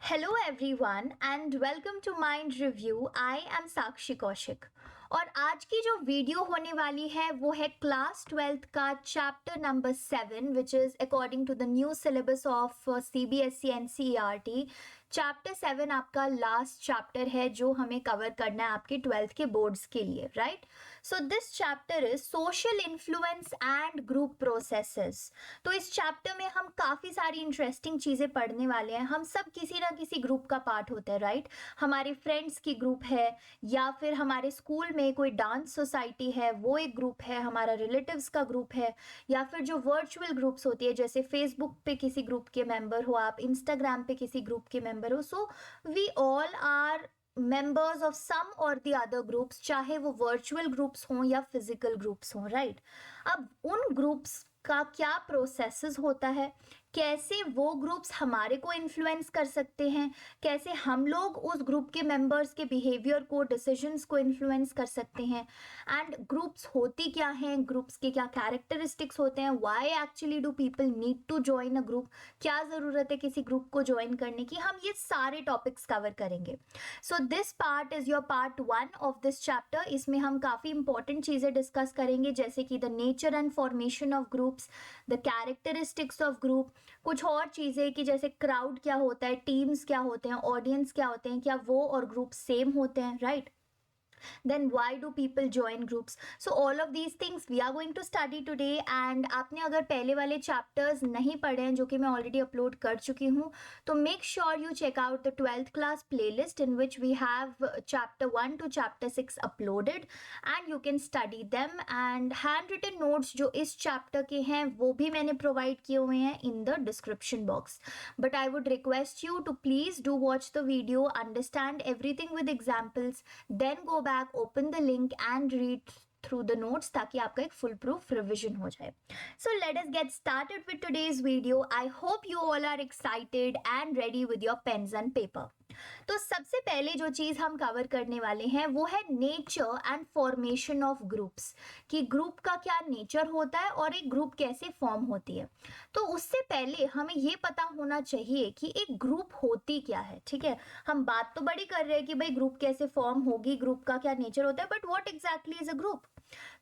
Hello everyone and welcome to mind review. I am Sakshi Kaushik और आज की जो वीडियो होने वाली है वो है क्लास 12th का chapter number 7 which is according to the new syllabus of CBSE NCERT। Chapter 7 आपका लास्ट चैप्टर है जो हमें कवर करना है आपके 12th के बोर्ड्स के लिए, right. So this chapter is social influence and group processes. तो इस चैप्टर में हम काफ़ी सारी इंटरेस्टिंग चीज़ें पढ़ने वाले हैं। हम सब किसी ना किसी ग्रुप का पार्ट होते हैं, राइट। हमारे फ्रेंड्स की ग्रुप है या फिर हमारे स्कूल में कोई डांस सोसाइटी है वो एक ग्रुप है, हमारा रिलेटिव्स का ग्रुप है, या फिर जो वर्चुअल ग्रुप्स होती है जैसे फेसबुक पे किसी ग्रुप के मेंबर हो आप, इंस्टाग्राम पे किसी ग्रुप के मेंबर हो। So we all are members of some और द अदर ग्रुप्स, चाहे वो वर्चुअल ग्रुप्स हों या फिजिकल ग्रुप्स हों, राइट। अब उन ग्रुप्स का क्या प्रोसेसेस होता है, कैसे वो ग्रुप्स हमारे को इन्फ्लुएंस कर सकते हैं, कैसे हम लोग उस ग्रुप के मेंबर्स के बिहेवियर को, डिसीजंस को इन्फ्लुएंस कर सकते हैं, एंड ग्रुप्स होती क्या हैं, ग्रुप्स के क्या कैरेक्टरिस्टिक्स होते हैं, why actually do people need to join a group, क्या ज़रूरत है किसी ग्रुप को ज्वाइन करने की। हम ये सारे टॉपिक्स कवर करेंगे। So this part is your part 1 of this chapter. इसमें हम काफ़ी इंपॉर्टेंट चीज़ें डिस्कस करेंगे जैसे कि the nature and formation of groups, the characteristics of group, कुछ और चीज़ें कि जैसे क्राउड क्या होता है, टीम्स क्या होते हैं, ऑडियंस क्या होते हैं, क्या वो और ग्रुप सेम होते हैं, right. Then why do people join groups? So all of these things we are going to study today। and आपने अगर पहले वाले chapters नहीं पढ़े हैं जो कि मैं already upload कर चुकी हूँ तो make sure you check out the 12th class playlist in which we have chapter 1 to chapter 6 uploaded and you can study them। and handwritten notes जो इस chapter के हैं वो भी मैंने provide किए हुए हैं in the description box। but I would request you to please do watch the video, understand everything with examples, then go back, open the link and read through the notes ताकि आपका एक full proof revision हो जाए। So let us get started with today's video। I hope you all are excited and ready with your pens and paper। तो सबसे पहले जो चीज़ हम कवर करने वाले हैं वो है nature and formation of groups, कि ग्रुप का क्या नेचर होता है और एक ग्रुप कैसे फॉर्म होती है। तो उससे पहले हमें ये पता होना चाहिए कि एक ग्रुप होती क्या है, ठीक है। हम बात तो बड़ी कर रहे हैं कि भाई ग्रुप कैसे फॉर्म होगी, ग्रुप का क्या नेचर होता है, but what exactly is a group.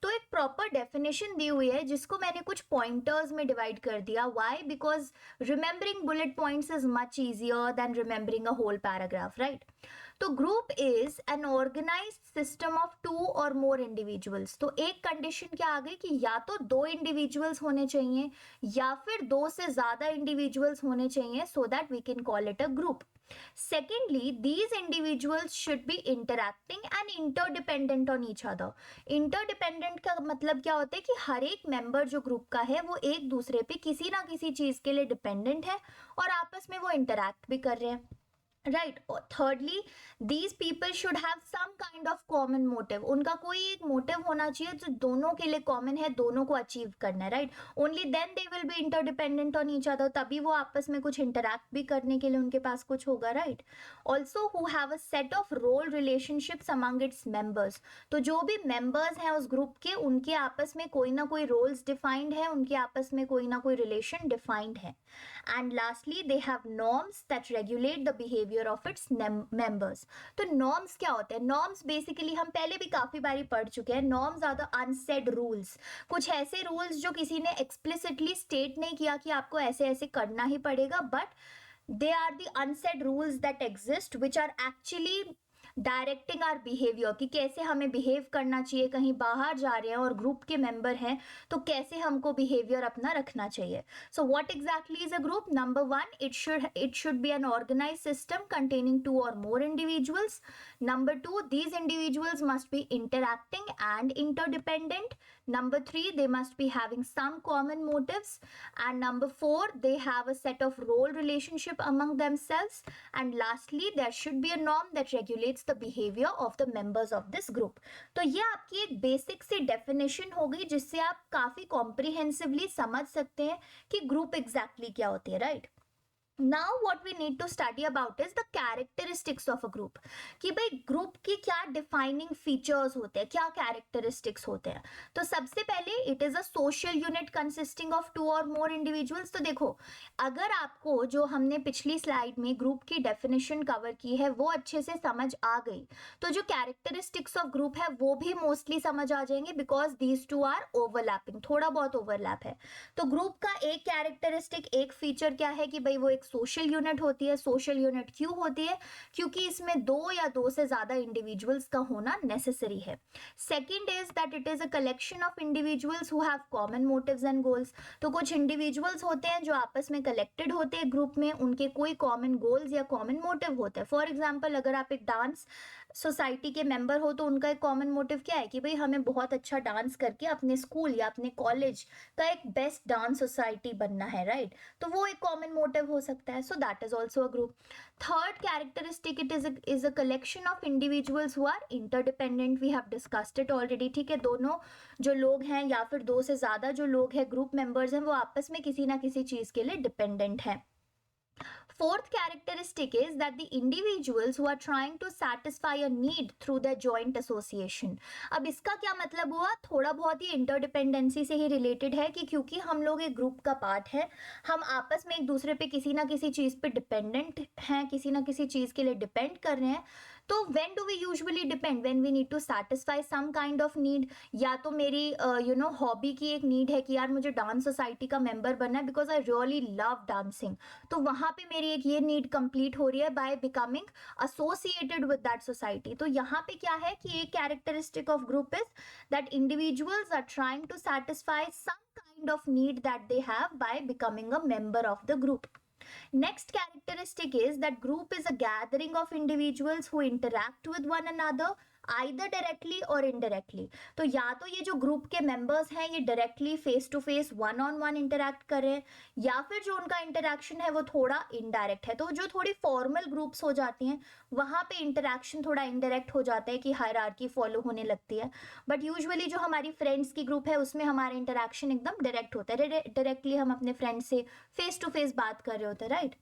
तो एक प्रॉपर डेफिनेशन दी हुई है जिसको मैंने कुछ पॉइंटर्स में डिवाइड कर दिया। Why? Because remembering bullet points is much easier than remembering a whole paragraph, right. तो group is an organised system of 2 और मोर इंडिविजुअल्स। तो एक कंडीशन क्या आ गई कि या तो 2 इंडिविजुअल्स होने चाहिए या फिर 2 से ज्यादा इंडिविजुअल्स होने चाहिए so that we can call it a group. Secondly, these individuals should be interacting and interdependent on each other। Interdependent का मतलब क्या होता है कि हर एक मेंबर जो ग्रुप का है वो एक दूसरे पे किसी ना किसी चीज के लिए डिपेंडेंट है और आपस में वो इंटरैक्ट भी कर रहे हैं, right. Thirdly, these people should have some kind of common motive. उनका कोई एक मोटिव होना चाहिए जो दोनों के लिए कॉमन है, दोनों को अचीव करना है, right. Only then they will be interdependent on each other, तभी वो आपस में कुछ इंटरैक्ट भी करने के लिए उनके पास कुछ होगा, right. Also who have a set of role relationships among its members. तो जो भी मेंबर्स हैं उस ग्रुप के, उनके आपस में कोई ना कोई रोल्स डिफाइंड है, उनके आपस में कोई ना कोई रिलेशन डिफाइंड है। And lastly, they have norms that regulate the behaviour of its members. तो नॉर्म्स क्या होते हैं? नॉर्म्स बेसिकली हम पहले भी काफी बारी पढ़ चुके हैं। Norms are the unsaid rules, कुछ ऐसे रूल्स जो किसी ने एक्सप्लिसिटली स्टेट नहीं किया कि आपको ऐसे ऐसे करना ही पड़ेगा, but they are the unsaid rules that exist which are actually directing our behaviour, कि कैसे हमें बिहेव करना चाहिए, कहीं बाहर जा रहे हैं और ग्रुप के मेंबर हैं तो कैसे हमको बिहेवियर अपना रखना चाहिए। So what exactly is a group? Number 1, it should be an organized system containing 2 or more individuals। Number 2, these individuals must be interacting and interdependent। Number 3, they must be having some common motives। And number 4, they have a set of role relationship among themselves। And lastly, there should be a norm that regulates the behaviour of the members of this group. तो ये आपकी एक basic सी definition हो गई जिससे आप काफी comprehensively समझ सकते हैं कि ग्रुप एग्जैक्टली क्या होती है, right. Now what we need to study about is the characteristics of a group, कि भाई ग्रुप की क्या डिफाइनिंग फीचर्स होते हैं, क्या कैरेक्टरिस्टिक्स होते हैं। तो सबसे पहले it is a social unit consisting of 2 और मोर इंडिविजुअल्स। तो देखो, अगर आपको जो हमने पिछली स्लाइड में ग्रुप की डेफिनेशन कवर की है वो अच्छे से समझ आ गई, तो जो कैरेक्टरिस्टिक्स ऑफ ग्रुप है वो भी मोस्टली समझ आ जाएंगे, because these two are overlapping, थोड़ा बहुत ओवरलैप है। तो ग्रुप का एक कैरेक्टरिस्टिक, एक फीचर क्या है कि भाई वो एक सोशल यूनिट होती है। सोशल यूनिट क्यों होती है? क्योंकि इसमें दो या दो से ज्यादा इंडिविजुअल्स का होना नेसेसरी है। Second is that it is a collection of individuals who have common motives and goals. तो कुछ इंडिविजुअल्स होते हैं जो आपस में कलेक्टेड होते हैं ग्रुप में, उनके कोई कॉमन गोल्स या कॉमन मोटिव होते हैं। फॉर एग्जाम्पल, अगर आप एक डांस सोसाइटी के मेंबर हो तो उनका एक कॉमन मोटिव क्या है कि भाई हमें बहुत अच्छा डांस करके अपने स्कूल या अपने कॉलेज का एक बेस्ट डांस सोसाइटी बनना है, राइट? तो वो एक कॉमन मोटिव हो सकता है। So that is also a group. Third characteristic, it is a collection of individuals who are interdependent. We have discussed it already, ठीक है? दोनों जो लोग हैं या फिर दो से ज्यादा जो लोग हैं ग्रुप मेंबर्स हैं वो आपस में किसी ना किसी चीज के लिए डिपेंडेंट हैं। Fourth characteristic is that the individuals who are trying to satisfy a need through their joint association. अब इसका क्या मतलब हुआ? थोड़ा बहुत ही इंटरडिपेंडेंसी से ही रिलेटेड है कि क्योंकि हम लोग एक ग्रुप का पार्ट है, हम आपस में एक दूसरे पे किसी ना किसी चीज पे डिपेंडेंट हैं, किसी ना किसी चीज के लिए डिपेंड कर रहे हैं। तो when do we usually depend? When we need to satisfy some kind of need. या तो मेरी हॉबी की एक नीड है कि यार मुझे डांस सोसाइटी का मेंबर बनना है because I really love dancing, तो वहां पे मेरी एक ये नीड कंप्लीट हो रही है by becoming associated with that society. तो यहाँ पे क्या है कि एक characteristic of group is that individuals are trying to satisfy some kind of need that they have by becoming a member of the group. Next characteristic is that group is a gathering of individuals who interact with one another either directly or indirectly. तो या तो ये जो group के members हैं ये directly face to face one on one interact कर रहे हैं, या फिर जो उनका इंटरेक्शन है वो थोड़ा इनडायरेक्ट है। तो जो थोड़ी फॉर्मल ग्रुप्स हो जाती हैं वहां पे इंटरेक्शन थोड़ा इनडायरेक्ट हो जाता है कि हायरार्की फॉलो होने लगती है। बट यूजुअली जो हमारी फ्रेंड्स की ग्रुप है उसमें हमारा इंटरेक्शन एकदम डायरेक्ट होता है, डायरेक्टली हम अपने फ्रेंड से फेस टू फेस बात कर रहे होते हैं, right?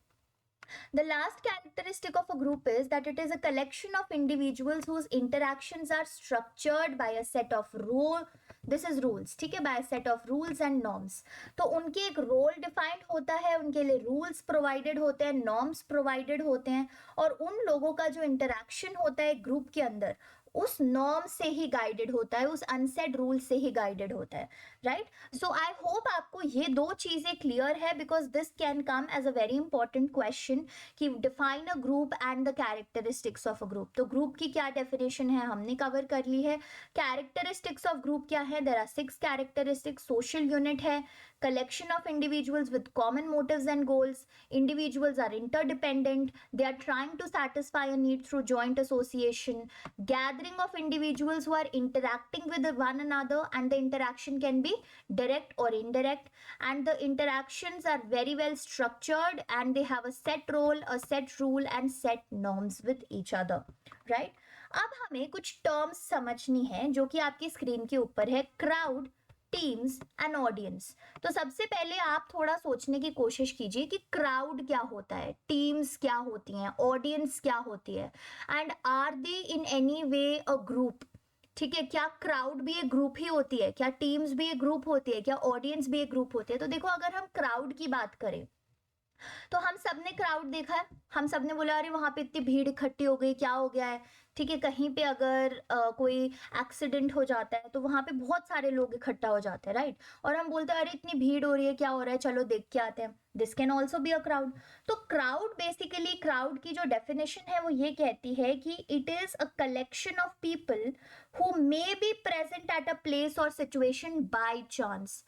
The last characteristic of a group is that it is a collection of individuals whose interactions are structured by a set of rules, ठीक है? By a set of rules and norms. तो उनके एक role defined होता है, उनके लिए rules provided होते हैं, नॉर्म्स प्रोवाइडेड होते हैं, और उन लोगों का जो इंटरेक्शन होता है ग्रुप के अंदर उस नॉर्म से ही गाइडेड होता है, उस अनसेड रूल से ही गाइडेड होता है, राइट? सो आई होप आपको ये दो चीजें क्लियर है, because this can come as a very important question कि define a group and the characteristics of a group. तो ग्रुप की क्या डेफिनेशन है हमने कवर कर ली है। कैरेक्टरिस्टिक्स ऑफ ग्रुप क्या है? There are 6 characteristics. Social unit है, collection of individuals with common motives and goals. Individuals are interdependent, they are trying to satisfy a need through joint association. Gathering of individuals who are interacting with one another, and the interaction can be direct or indirect, and the interactions are very well structured and they have a set role, a set rule and set norms with each other, right? अब हमें कुछ terms समझनी है जो कि आपकी screen के ऊपर है। Crowd, teams and audience. तो सबसे पहले आप थोड़ा सोचने की कोशिश कीजिए कि क्राउड क्या होता है, टीम्स क्या होती हैं, ऑडियंस क्या होती है, and are they in any way a group? ठीक है, क्या क्राउड भी एक ग्रुप ही होती है? क्या टीम्स भी एक ग्रुप होती है? क्या ऑडियंस भी एक ग्रुप होती है? तो देखो, अगर हम क्राउड की बात करें तो हम सबने क्राउड देखा है, हम सबने बोला अरे वहां पे इतनी भीड़ इकट्ठी हो गई, क्या हो गया है? ठीक है, कहीं पे अगर कोई एक्सीडेंट हो जाता है तो वहां पे बहुत सारे लोग इकट्ठा हो जाते हैं, राइट? और हम बोलते हैं अरे इतनी भीड़ हो रही है, क्या हो रहा है, चलो देख के आते हैं। This can also be a crowd. तो क्राउड बेसिकली, क्राउड की जो डेफिनेशन है वो ये कहती है कि it is a collection of people who may be present at a place और सिचुएशन बाय चांस।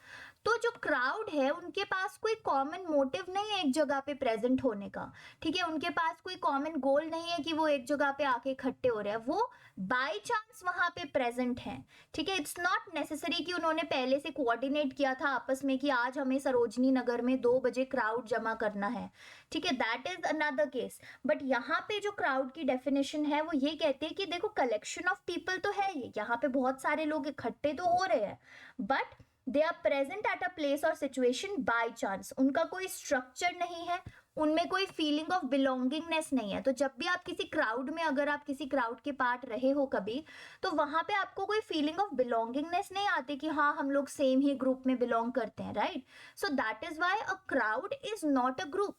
तो जो क्राउड है उनके पास कोई कॉमन मोटिव नहीं है एक जगह पे प्रेजेंट होने का, ठीक है? उनके पास कोई कॉमन गोल नहीं है कि वो एक जगह पे आके इकट्ठे हो रहे हैं, वो बाय चांस वहां पे प्रेजेंट हैं, ठीक है? इट्स नॉट नेसेसरी कि उन्होंने पहले से कोऑर्डिनेट किया था आपस में कि आज हमें सरोजनी नगर में 2 बजे क्राउड जमा करना है, ठीक है? That is another case. But यहाँ पे जो क्राउड की डेफिनेशन है वो ये कहती है कि देखो, कलेक्शन ऑफ पीपल तो है ये, यहाँ पे बहुत सारे लोग इकट्ठे तो हो रहे हैं, but they are present at a place और सिचुएशन बाय चांस। उनका कोई स्ट्रक्चर नहीं है, उनमें कोई फीलिंग ऑफ बिलोंगिंगनेस नहीं है। तो जब भी आप किसी क्राउड में, अगर आप किसी क्राउड के पार्ट रहे हो कभी, तो वहां पे आपको कोई फीलिंग ऑफ बिलोंगिंगनेस नहीं आती कि हाँ हम लोग सेम ही ग्रुप में बिलोंग करते हैं, right? So that is why a crowd is not a group.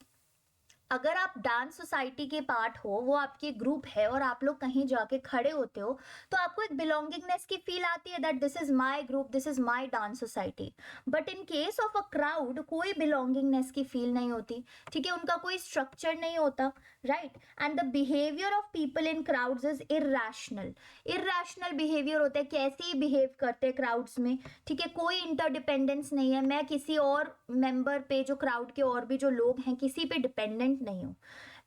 अगर आप डांस सोसाइटी के पार्ट हो, वो आपके ग्रुप है और आप लोग कहीं जाके खड़े होते हो, तो आपको एक बिलोंगिंगनेस की फील आती है that this is my group, this is my dance society. But in case of a crowd कोई बिलोंगिंगनेस की फील नहीं होती, ठीक है? उनका कोई स्ट्रक्चर नहीं होता, right? And the behaviour of people in crowds is irrational. Irrational behaviour होता है, कैसे ही बिहेव करते हैं क्राउड्स में, ठीक है? कोई इंटरडिपेंडेंस नहीं है, मैं किसी और मेंबर पे, जो क्राउड के और भी जो लोग हैं, किसी पे डिपेंडेंट नहीं हूँ,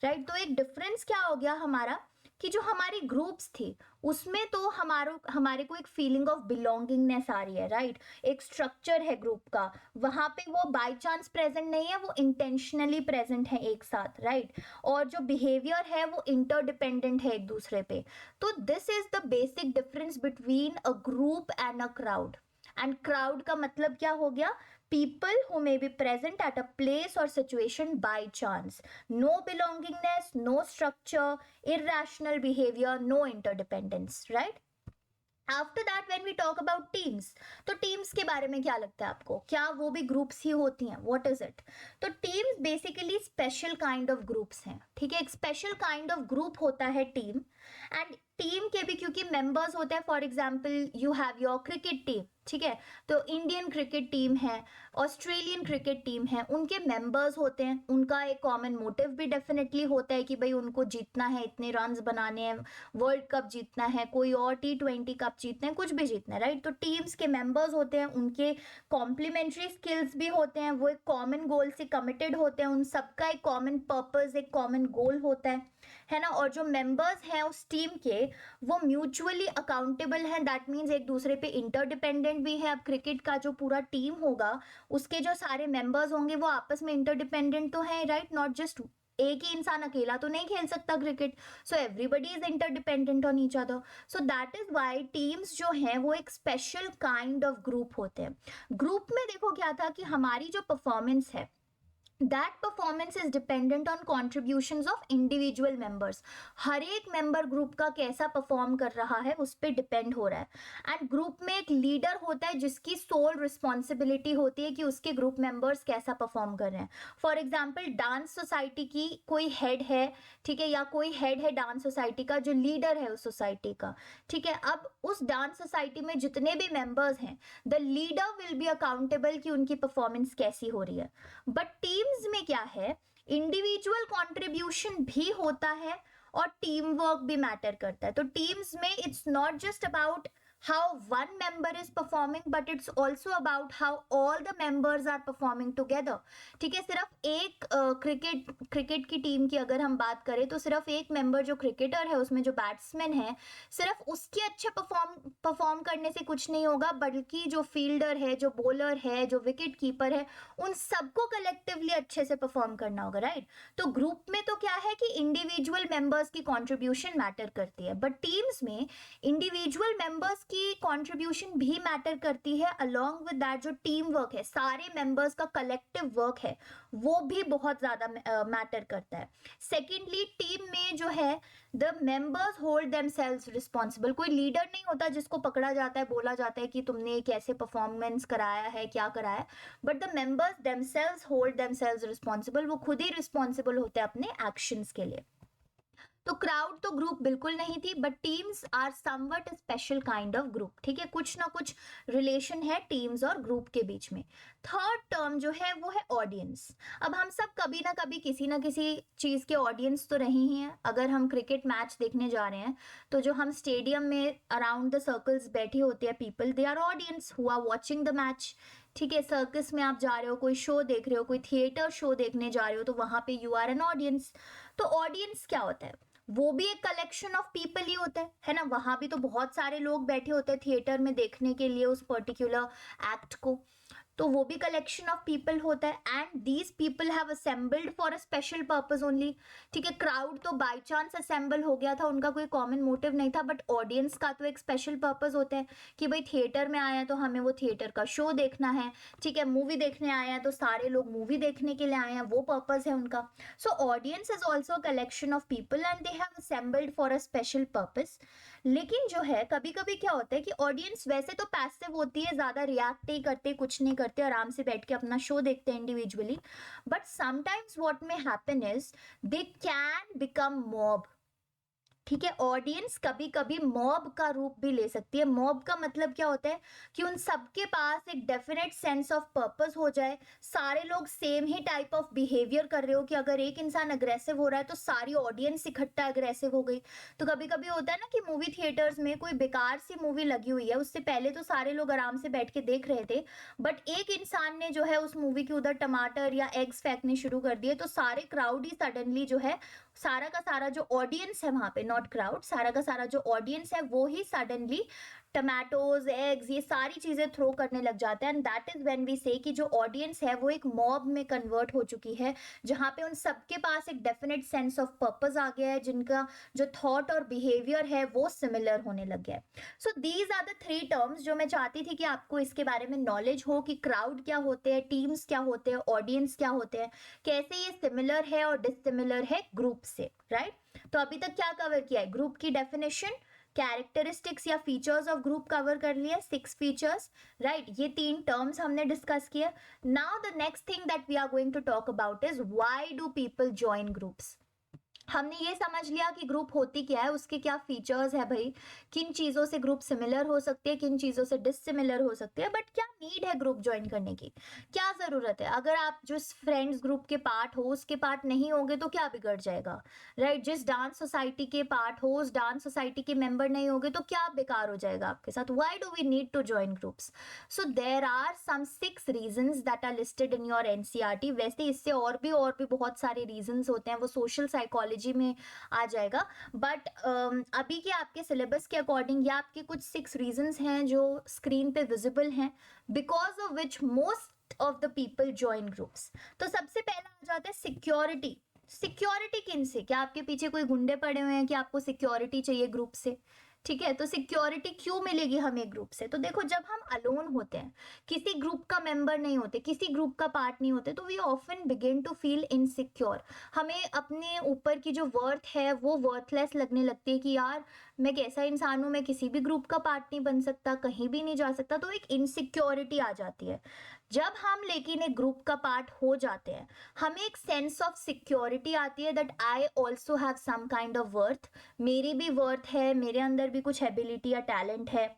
राइट? तो एक डिफरेंस क्या हो गया हमारा, कि जो हमारी ग्रुप्स थी उसमें तो हमारे को एक फीलिंग ऑफ बिलोंगिंगनेस आ रही है, राइट? एक स्ट्रक्चर है ग्रुप का, वहां पे वो बाय चांस प्रेजेंट नहीं है, वो इंटेंशनली प्रेजेंट है एक साथ, राइट? और जो बिहेवियर है वो इंटरडिपेंडेंट है एक दूसरे पे। तो this is the basic difference between a group and a crowd. And crowd का मतलब क्या हो गया? People who may be present at a place or situation by chance. No belongingness, no structure, irrational behavior, no interdependence, right? After that when we talk about teams, तो teams के बारे में क्या लगता है आपको? क्या वो भी ग्रुप्स ही होती हैं? What is it? तो teams basically special kind of groups हैं, ठीक है? एक स्पेशल काइंड ऑफ ग्रुप होता है टीम। एंड टीम के भी क्योंकि मेंबर्स होते हैं, for example you have your cricket team, ठीक है? तो इंडियन क्रिकेट टीम है, ऑस्ट्रेलियन क्रिकेट टीम है, उनके मेंबर्स होते हैं, उनका एक कॉमन मोटिव भी डेफिनेटली होता है कि भाई उनको जीतना है, इतने रन्स बनाने हैं, वर्ल्ड कप जीतना है, कोई और T20 कप जीतना है, कुछ भी जीतना है, राइट? तो टीम्स के मेंबर्स होते हैं, उनके कॉम्प्लीमेंट्री स्किल्स भी होते हैं, वो एक कॉमन गोल से कमिटेड होते हैं, उन सबका एक कॉमन पर्पस, एक कॉमन गोल होता है ना? और जो मेंबर्स हैं उस टीम के, वो म्यूचुअली अकाउंटेबल हैं, दैट मीन्स एक दूसरे पे इंटरडिपेंडेंट भी है। अब क्रिकेट का जो पूरा टीम होगा, उसके जो सारे मेंबर्स होंगे वो आपस में इंटरडिपेंडेंट तो है, राइट? नॉट जस्ट एक ही इंसान अकेला तो नहीं खेल सकता cricket, so everybody is interdependent on each other. So that is why teams जो हैं वो एक स्पेशल काइंड ऑफ ग्रुप होते हैं। ग्रुप में देखो क्या था कि हमारी जो परफॉर्मेंस है, that performance is dependent on contributions of individual members। हर एक मेंबर ग्रुप का कैसा परफॉर्म कर रहा है उस पर डिपेंड हो रहा है। एंड ग्रुप में एक लीडर होता है जिसकी सोल रिस्पॉन्सिबिलिटी होती है कि उसके ग्रुप मेंबर्स कैसा परफॉर्म कर रहे हैं। फॉर एग्जाम्पल डांस सोसाइटी की कोई हेड है, ठीक है? या कोई हेड है डांस सोसाइटी का जो लीडर है उस सोसाइटी का, ठीक है? अब उस डांस सोसाइटी में जितने भी मेंबर्स हैं, the leader will be accountable कि उनकी परफॉर्मेंस कैसी हो रही है। बट टीम्स में क्या है, इंडिविजुअल कंट्रीब्यूशन भी होता है और टीम वर्क भी मैटर करता है। तो टीम्स में it's not just about how one member is performing but it's also about how all the members are performing together, ठीक है? सिर्फ एक क्रिकेट की टीम की अगर हम बात करें तो सिर्फ एक मेंबर जो क्रिकेटर है उसमें जो बैट्समैन है, सिर्फ उसके अच्छे परफॉर्म करने से कुछ नहीं होगा, बल्कि जो फील्डर है, जो बॉलर है, जो विकेट कीपर है, उन सबको कलेक्टिवली अच्छे से परफॉर्म करना होगा, राइट? तो ग्रुप में तो क्या है कि इंडिविजुअल मेंबर्स की कॉन्ट्रीब्यूशन मैटर करती है, बट टीम्स में इंडिविजुअल मेंबर्स की कंट्रीब्यूशन भी मैटर करती है। अलोंग विद दैट जो टीम वर्क है, सारे मेंबर्स का कलेक्टिव वर्क है, वो भी बहुत ज्यादा मैटर करता है। सेकेंडली, टीम में जो है the members hold themselves responsible. कोई लीडर नहीं होता जिसको पकड़ा जाता है, बोला जाता है कि तुमने कैसे परफॉर्मेंस कराया है, क्या कराया है, but the members themselves hold themselves responsible. वो खुद ही रिस्पॉन्सिबल होते हैं अपने एक्शंस के लिए। तो क्राउड तो ग्रुप बिल्कुल नहीं थी, but teams are something special kind of group, ठीक है? कुछ ना कुछ रिलेशन है टीम्स और ग्रुप के बीच में। थर्ड टर्म जो है वो है ऑडियंस। अब हम सब कभी ना कभी किसी ना किसी चीज के ऑडियंस तो रहे ही हैं। अगर हम क्रिकेट मैच देखने जा रहे हैं तो जो हम स्टेडियम में अराउंड द सर्कल्स बैठे होते हैं people, they are audience who are watching the match, ठीक है? सर्कस में आप जा रहे हो, कोई शो देख रहे हो, कोई थिएटर शो देखने जा रहे हो, तो वहां पे यू आर एन ऑडियंस। तो ऑडियंस क्या होता है? वो भी एक कलेक्शन ऑफ पीपल ही होता है ना? वहां भी तो बहुत सारे लोग बैठे होते हैं थिएटर में देखने के लिए उस पर्टिकुलर एक्ट को। तो वो भी कलेक्शन ऑफ पीपल होता है and these people have assembled for a special purpose only. ठीक है, क्राउड तो बाय चांस असेंबल हो गया था, उनका कोई कॉमन मोटिव नहीं था, बट ऑडियंस का तो एक स्पेशल पर्पस होता है कि भाई थिएटर में आया तो हमें वो थिएटर का शो देखना है। ठीक है, मूवी देखने आए हैं तो सारे लोग मूवी देखने के लिए आए हैं, वो पर्पस है उनका। So audience is also collection of people and they have assembled for a special purpose. लेकिन जो है कभी कभी क्या होता है कि ऑडियंस वैसे तो पैसिव होती है, ज्यादा रिएक्ट नहीं करते, कुछ नहीं करते, आराम से बैठ के अपना शो देखते हैं individually, but sometimes what may happen is they can become mob. ठीक है, ऑडियंस कभी कभी मॉब का रूप भी ले सकती है। मॉब का मतलब क्या होता है कि उन सबके पास एक डेफिनेट सेंस ऑफ पर्पस हो जाए, सारे लोग same he type of behaviour कर रहे हो, कि अगर एक इंसान अग्रेसिव हो रहा है तो सारी ऑडियंस इकट्ठा अग्रेसिव हो गई। तो कभी कभी होता है ना कि मूवी थिएटर्स में कोई बेकार सी मूवी लगी हुई है, उससे पहले तो सारे लोग आराम से बैठ के देख रहे थे, बट एक इंसान ने जो है उस मूवी के उधर टमाटर या एग्स फेंकने शुरू कर दिए, तो सारे क्राउड ही सडनली जो है, सारा का सारा जो ऑडियंस है वहां पे, नॉट क्राउड, सारा का सारा जो ऑडियंस है वो ही सडनली टमाटोज एग्स ये सारी चीजें थ्रो करने लग जाते हैं। And that is when we say कि जो ऑडियंस है वो एक मॉब में कन्वर्ट हो चुकी है, जहां पे उन सबके पास एक डेफिनेट सेंस ऑफ पर्पस आ गया है, जिनका जो थॉट और बिहेवियर है वो सिमिलर होने लग गया है। So these are the three terms जो मैं चाहती थी कि आपको इसके बारे में नॉलेज हो, कि क्राउड क्या होते हैं, टीम्स क्या होते हैं, ऑडियंस क्या होते हैं, कैसे ये सिमिलर है और डिसिमिलर है ग्रुप से, राइट। तो अभी तक क्या कवर किया है, ग्रुप की डेफिनेशन, कैरेक्टरिस्टिक्स या फीचर्स ऑफ ग्रुप कवर कर लिया, 6 फीचर्स, राइट, ये 3 टर्म्स हमने डिस्कस किया। Now the next thing that we are going to talk about is why do people join groups. हमने ये समझ लिया कि ग्रुप होती क्या है, उसके क्या फीचर्स है भाई, किन चीजों से ग्रुप सिमिलर हो सकती है, किन चीजों से डिसिमिलर हो सकती है, बट क्या नीड है ग्रुप ज्वाइन करने की, क्या जरूरत है। अगर आप जो फ्रेंड्स ग्रुप के पार्ट हो उसके पार्ट नहीं होगे तो क्या बिगड़ जाएगा, राइट। जिस डांस सोसाइटी के पार्ट हो उस डांस सोसाइटी के मेंबर नहीं होगे तो क्या बेकार हो जाएगा आपके साथ। Why do we need to join groups. So there are some 6 reasons that are listed in your NCERT. वैसे इससे और भी बहुत सारे रीजंस होते हैं, वो सोशल साइकोलॉजी में आ जाएगा, बट अभी के आपके सिलेबस के अकॉर्डिंग ये आपके कुछ 6 रीजंस हैं जो स्क्रीन पे विजिबल हैं, because of which most of the people join groups. तो सबसे पहला आ जाता है सिक्योरिटी। सिक्योरिटी किन से, क्या आपके पीछे कोई गुंडे पड़े हुए हैं कि आपको सिक्योरिटी चाहिए ग्रुप से। ठीक है, तो सिक्योरिटी क्यों मिलेगी हमें ग्रुप से। तो देखो, जब हम अलोन होते हैं, किसी ग्रुप का मेंबर नहीं होते, किसी ग्रुप का पार्ट नहीं होते, तो we often begin to feel insecure. हमें अपने ऊपर की जो वर्थ है वो वर्थलेस लगने लगती है, कि यार मैं कैसा इंसान हूँ, मैं किसी भी ग्रुप का पार्ट नहीं बन सकता, कहीं भी नहीं जा सकता, तो एक इनसिक्योरिटी आ जाती है। जब हम लेकिन एक ग्रुप का पार्ट हो जाते हैं, हमें एक सेंस ऑफ सिक्योरिटी आती है, that I also have some kind of worth, मेरी भी वर्थ है, मेरे अंदर भी कुछ एबिलिटी या टैलेंट है।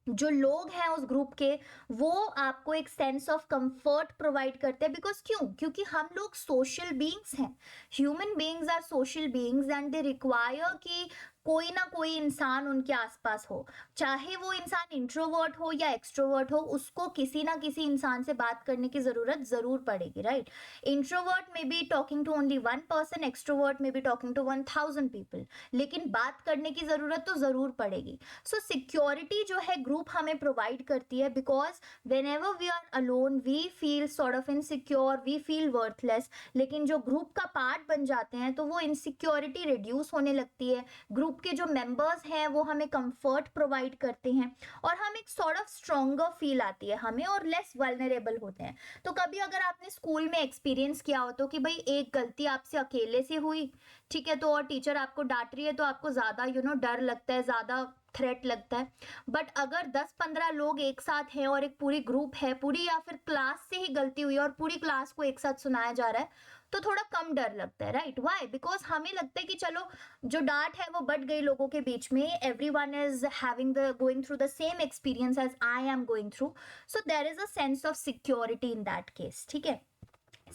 जो लोग हैं उस ग्रुप के, वो आपको एक सेंस ऑफ कंफर्ट प्रोवाइड करते हैं, बिकॉज क्योंकि हम लोग सोशल बीइंग्स हैं, human beings are social beings and they require कि कोई ना कोई इंसान उनके आसपास हो, चाहे वो इंसान इंट्रोवर्ट हो या एक्सट्रोवर्ट हो, उसको किसी ना किसी इंसान से बात करने की जरूरत जरूर पड़ेगी, राइट। इंट्रोवर्ट में be talking to only 1 person, extrovert में बी टॉकिंग टू 1000 पीपल, लेकिन बात करने की जरूरत तो जरूर पड़ेगी। सो सिक्योरिटी जो है ग्रुप हमें प्रोवाइड करती है, because whenever we are alone we feel sort of insecure, we feel worthless. लेकिन जो ग्रुप का पार्ट बन जाते हैं तो वो इनसिक्योरिटी रिड्यूस होने लगती है, ग्रुप के जो मेंबर्स हैं वो हमें कंफर्ट प्रोवाइड करते हैं, और हम एक सॉर्ट ऑफ स्ट्रॉन्गर फील आती है हमें, और लेस वल्नरेबल होते हैं। तो कभी अगर आपने स्कूल में एक्सपीरियंस किया हो तो कि भाई एक गलती आपसे अकेले से हुई, ठीक है, तो और टीचर आपको डांट रही है, तो आपको ज्यादा डर लगता है, ज्यादा थ्रेट लगता है। बट अगर 10-15 लोग एक साथ हैं और एक पूरी ग्रुप है, पूरी या फिर क्लास से ही गलती हुई और पूरी क्लास को एक साथ सुनाया जा रहा है, तो थोड़ा कम डर लगता है, राइट। व्हाई, बिकॉज हमें लगता है कि चलो जो डांट है वो बट गई लोगों के बीच में, everyone is having the going through the same experience as I am going through, so there is a sense of security in that case. ठीक है,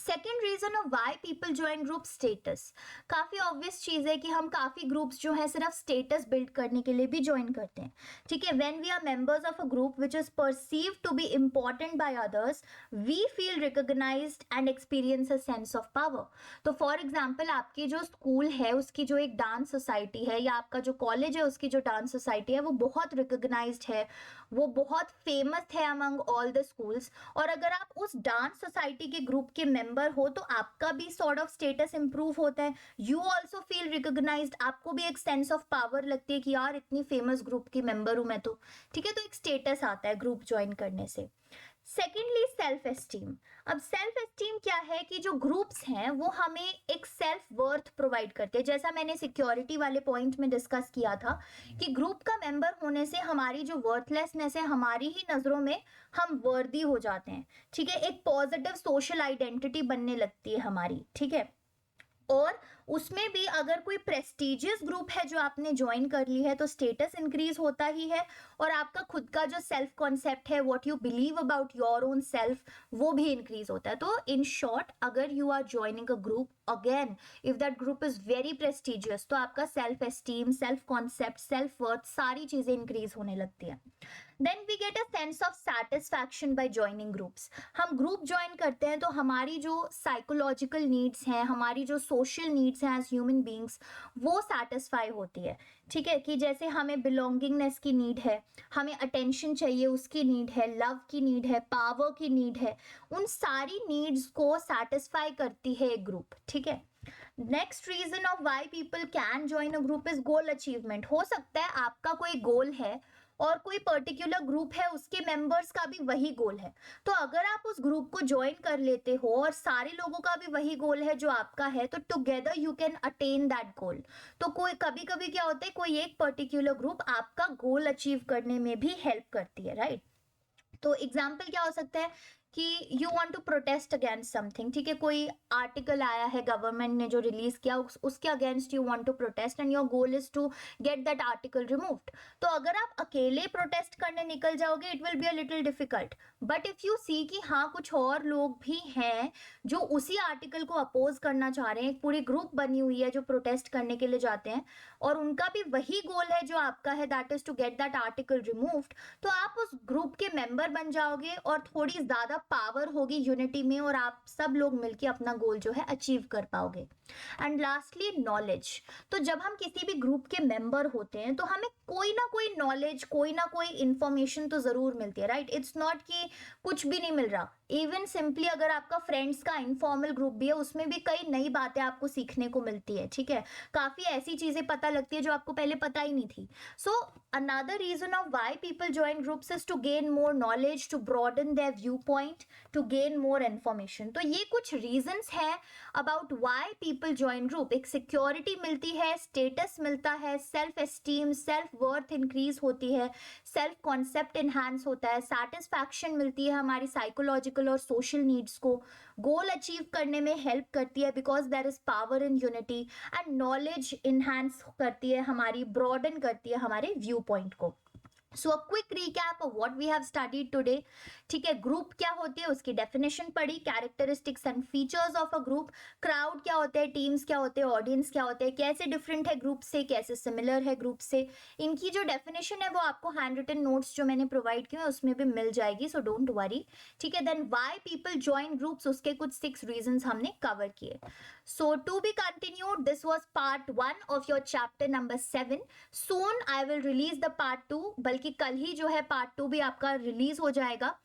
second reason of why people join group, status. काफी obvious चीज है कि हम काफी groups जो है सिर्फ स्टेटस बिल्ड करने के लिए भी ज्वाइन करते हैं, ठीक है। When we are members of a group which is perceived to be important by others, we feel recognised and experience a sense of power. तो फॉर एग्जाम्पल, आपकी जो स्कूल है उसकी जो एक डांस सोसाइटी है, या आपका जो कॉलेज है उसकी जो डांस सोसाइटी है, वो बहुत रिकॉग्नाइज्ड है, वो बहुत फेमस है अमंग ऑल द स्कूल्स। और अगर आप उस डांस सोसाइटी के ग्रुप के मेंबर हो तो आपका भी सॉर्ट ऑफ स्टेटस इंप्रूव होता है, यू ऑल्सो फील रिकॉग्नाइज्ड, आपको भी एक सेंस ऑफ पावर लगती है कि यार इतनी फेमस ग्रुप की मेंबर हूं मैं तो, ठीक है। तो एक स्टेटस आता है ग्रुप ज्वाइन करने से। Secondly, self esteem. अब सेल्फ एस्टीम क्या है कि जो ग्रुप्स हैं वो हमें एक सेल्फ वर्थ प्रोवाइड करते हैं, जैसा मैंने सिक्योरिटी वाले पॉइंट में डिस्कस किया था कि ग्रुप का मेंबर होने से हमारी जो वर्थलेसनेस है, हमारी ही नजरों में हम वर्दी हो जाते हैं, ठीक है। एक पॉजिटिव सोशल आइडेंटिटी बनने लगती है हमारी, ठीक है। और उसमें भी अगर कोई प्रेस्टिजियस ग्रुप है जो आपने ज्वाइन कर ली है तो स्टेटस इंक्रीज होता ही है, और आपका खुद का जो सेल्फ कॉन्सेप्ट है, what you believe about your own self, वो भी इंक्रीज होता है। तो इन शॉर्ट, अगर you are joining a group, again if that group is very prestigious, तो आपका self esteem, self concept, self worth, सारी चीजें इंक्रीज होने लगती है। Then we get a sense of satisfaction by joining groups. हम group join करते हैं तो हमारी जो साइकोलॉजिकल नीड्स हैं, हमारी जो सोशल नीड्स हैं एज ह्यूमन बींग्स, वो सेटिस्फाई होती है, ठीक है। कि जैसे हमें बिलोंगिंगनेस की नीड है, हमें अटेंशन चाहिए उसकी नीड है, लव की नीड है, पावर की नीड है, उन सारी नीड्स को सेटिस्फाई करती है एक ग्रुप, ठीक है। Next reason of why people can join a group is goal achievement. हो सकता है आपका कोई गोल है और कोई पर्टिकुलर ग्रुप है उसके मेंबर्स का भी वही गोल है, तो अगर आप उस ग्रुप को ज्वाइन कर लेते हो और सारे लोगों का भी वही गोल है जो आपका है, तो together you can attain that goal. तो कोई कभी कभी क्या होता है, कोई एक पर्टिकुलर ग्रुप आपका गोल अचीव करने में भी हेल्प करती है, राइट। तो एग्जाम्पल क्या हो सकता है कि you want to protest against something, ठीक है। कोई आर्टिकल आया है गवर्नमेंट ने जो रिलीज किया, उसके against you want to protest and your goal is to get that article removed. तो अगर आप अकेले प्रोटेस्ट करने निकल जाओगे, it will be a little difficult, but if you see कि हाँ कुछ और लोग भी हैं जो उसी आर्टिकल को अपोज करना चाह रहे हैं, एक पूरी ग्रुप बनी हुई है जो प्रोटेस्ट करने के लिए जाते हैं, और उनका भी वही गोल है जो आपका है, that is to get that article removed, तो आप उस ग्रुप के मेंबर बन जाओगे और थोड़ी ज्यादा पावर होगी यूनिटी में, और आप सब लोग मिलके अपना गोल जो है अचीव कर पाओगे। And lastly, knowledge. तो जब हम किसी भी ग्रुप के मेंबर होते हैं तो हमें कोई ना कोई नॉलेज, कोई ना कोई इंफॉर्मेशन तो जरूर मिलती है, राइट। इट्स नॉट कि कुछ भी नहीं मिल रहा। इवन सिंपली अगर आपका फ्रेंड्स का इनफॉर्मल ग्रुप भी है, उसमें भी कई नई बातें आपको सीखने को मिलती है, ठीक है। काफी ऐसी चीजें पता लगती है जो आपको पहले पता ही नहीं थी। सो another reason of why people join groups is to gain more knowledge, to broaden their viewpoint, to gain more information. तो ये कुछ reasons हैं about why people join group. एक security मिलती है, status मिलता है, self esteem, self worth increase होती है, self concept enhance होता है, satisfaction मिलती है हमारी psychological और social needs को, goal achieve करने में help करती है because there is power in unity, and knowledge enhance करती है हमारी, broaden करती है हमारे व्यू पॉइंट को। So a quick recap of what we have studied today, ठीक है। ग्रुप क्या होती है उसकी डेफिनेशन पढ़ी, characteristics and features of a group, crowd क्या होते हैं, टीम्स क्या होते हैं, ऑडियंस क्या होते हैं, कैसे डिफरेंट है ग्रुप से, कैसे सिमिलर है ग्रुप से। इनकी जो डेफिनेशन है वो आपको हैंड रिटन नोट्स जो मैंने प्रोवाइड किए हैं उसमें भी मिल जाएगी, सो डोंट वरी, ठीक है। Then why people join groups, उसके कुछ 6 रीजंस हमने कवर किए। So to be continued, this was part 1 of your chapter number 7। Soon I will release the part 2, बल्कि कल ही जो है पार्ट 2 भी आपका रिलीज हो जाएगा,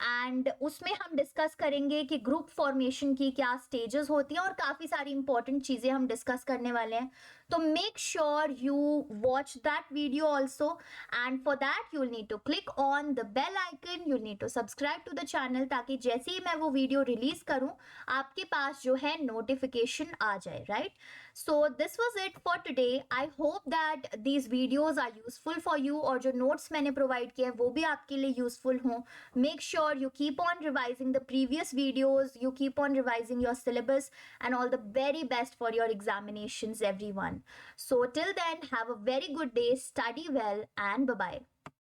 एंड उसमें हम डिस्कस करेंगे कि ग्रुप फॉर्मेशन की क्या स्टेजेस होती हैं, और काफी सारी इंपॉर्टेंट चीजें हम डिस्कस करने वाले हैं। तो make sure you watch that video also, and for that you will need to click on the bell icon, you need to subscribe to the channel, ताकि जैसे ही मैं वो वीडियो रिलीज करूं आपके पास जो है नोटिफिकेशन आ जाए, right. So this was it for today. I hope that these videos are useful for you, और जो notes मैंने provide किए हैं वो भी आपके लिए useful हों। Make sure you keep on revising the previous videos, you keep on revising your syllabus, and all the very best for your examinations, everyone. So till then, have a very good day, study well, and bye-bye.